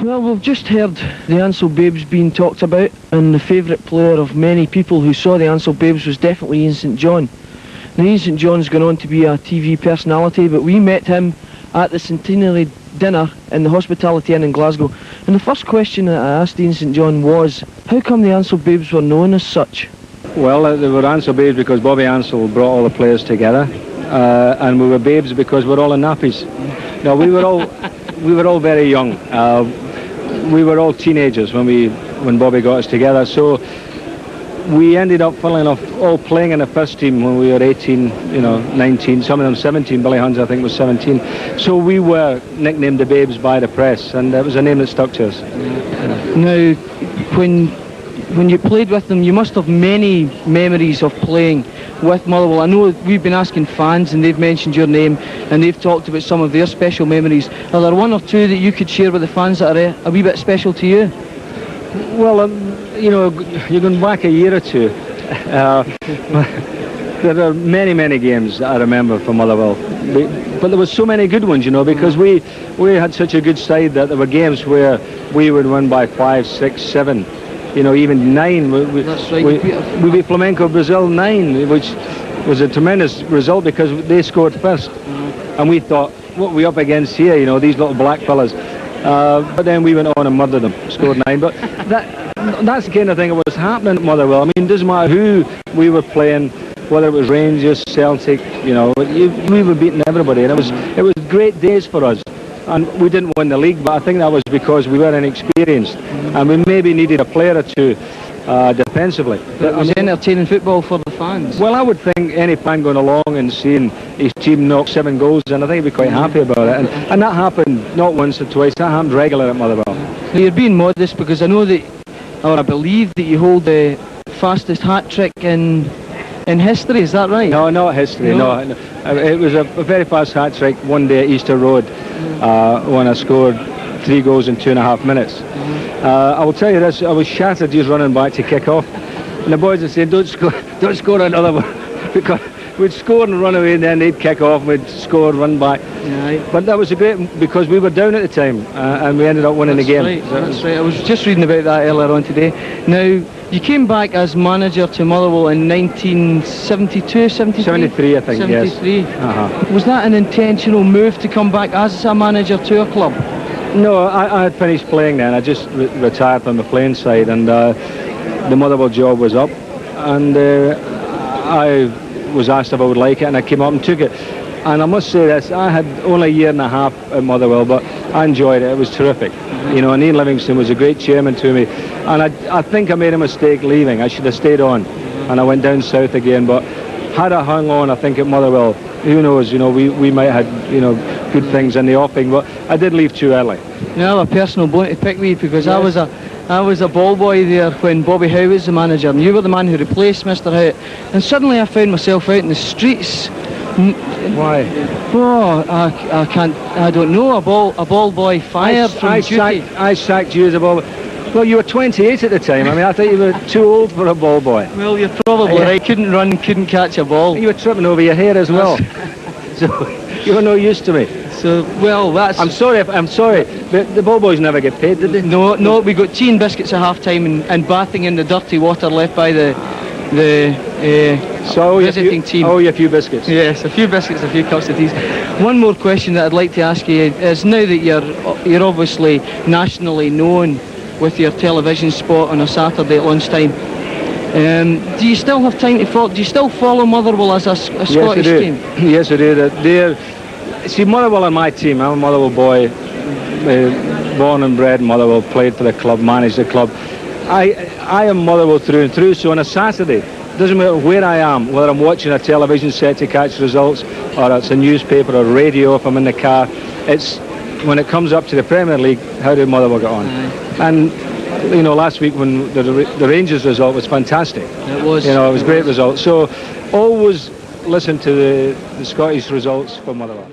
Well, we've just heard the Ansell Babes being talked about, and the favourite player of many people who saw the Ansell Babes was definitely Ian St John. Now, Ian St John's gone on to be a TV personality, but we met him at the Centenary dinner in the Hospitality Inn in Glasgow, and the first question that I asked Ian St John was, how come the Ansell Babes were known as such? Well, they were Ansell Babes because Bobby Ansell brought all the players together, and we were Babes because we're all in nappies. Now, we were all very young. We were all teenagers when Bobby got us together, so we ended up, funnily enough, all playing in the first team when we were 18, 19, some of them 17. Billy Huns, I think, was 17. So we were nicknamed the Babes by the press, and it was a name that stuck to us. Now, when you played with them, you must have many memories of playing with Motherwell. I know we've been asking fans and they've mentioned your name and they've talked about some of their special memories. Are there one or two that you could share with the fans that are a wee bit special to you? Well, you're going back a year or two. There are many games that I remember from Motherwell. But there were so many good ones, because we had such a good side that there were games where we would win by 5, 6, 7. Even 9. That's right. We beat Flamenco Brazil 9, which was a tremendous result because they scored first. And we thought, what are we up against here? These little black fellas. But then we went on and murdered them, scored 9. But that's the kind of thing that was happening at Motherwell. I mean, it doesn't matter who we were playing, whether it was Rangers, Celtic, we were beating everybody. And it was great days for us. And we didn't win the league, but I think that was because we were inexperienced and we maybe needed a player or two defensively. But it was entertaining football for the fans. Well, I would think any fan going along and seeing his team knock 7 goals, and I think he'd be quite happy about it. And that happened not once or twice, that happened regularly at Motherwell. Now, you're being modest because I know that, or I believe that you hold the fastest hat-trick in history, is that right? No, not history, no. It was a very fast hat-trick one day at Easter Road when I scored 3 goals in 2.5 minutes. I will tell you this, I was shattered just running back to kick off. And the boys would say, don't score another one. Because we'd score and run away and then they'd kick off and we'd score and run back. Right. But that was a great, because we were down at the time and we ended up winning the game. Right, that's right. I was just reading about that earlier on today. Now, you came back as manager to Motherwell in 1972, 73? 73, I think, 73. Yes. Was that an intentional move to come back as a manager to a club? No, I had finished playing then. I just retired from the playing side, and the Motherwell job was up. And I was asked if I would like it, and I came up and took it. And I must say this, I had only a year and a half at Motherwell, but I enjoyed it. It was terrific. And Ian Livingston was a great chairman to me. And I think I made a mistake leaving. I should have stayed on. And I went down south again. But had I hung on, I think, at Motherwell, who knows, we might have had, good things in the offing. But I did leave too early. I have a personal bone to pick with you because yes. I was a ball boy there when Bobby Howe was the manager, and you were the man who replaced Mr. Howe. And suddenly I found myself out in the streets. Why? Oh, I can't. I don't know. A ball boy fired from duty. I sacked you as a ball boy. Well, you were 28 at the time. I mean, I thought you were too old for a ball boy. Well, you're probably right. Couldn't run, couldn't catch a ball. You were tripping over your hair as well. So you were no use to me. So, well, that's... I'm sorry, but the ball boys never get paid, did they? No, we got tea and biscuits at half-time and bathing in the dirty water left by the visiting team. Oh, a few biscuits. Yes, a few biscuits, a few cups of tea. One more question that I'd like to ask you is, now that you're obviously nationally known with your television spot on a Saturday at lunchtime, do you still have time to follow? Do you still follow Motherwell as a Scottish team? Yes, I do. See, Motherwell are my team. I'm a Motherwell boy, born and bred in Motherwell, played for the club, managed the club. I am Motherwell through and through, so on a Saturday, doesn't matter where I am, whether I'm watching a television set to catch results, or it's a newspaper or radio if I'm in the car, it's when it comes up to the Premier League, how did Motherwell get on? And last week when the Rangers result was fantastic. It was. It was a great result. So always listen to the Scottish results for Motherwell.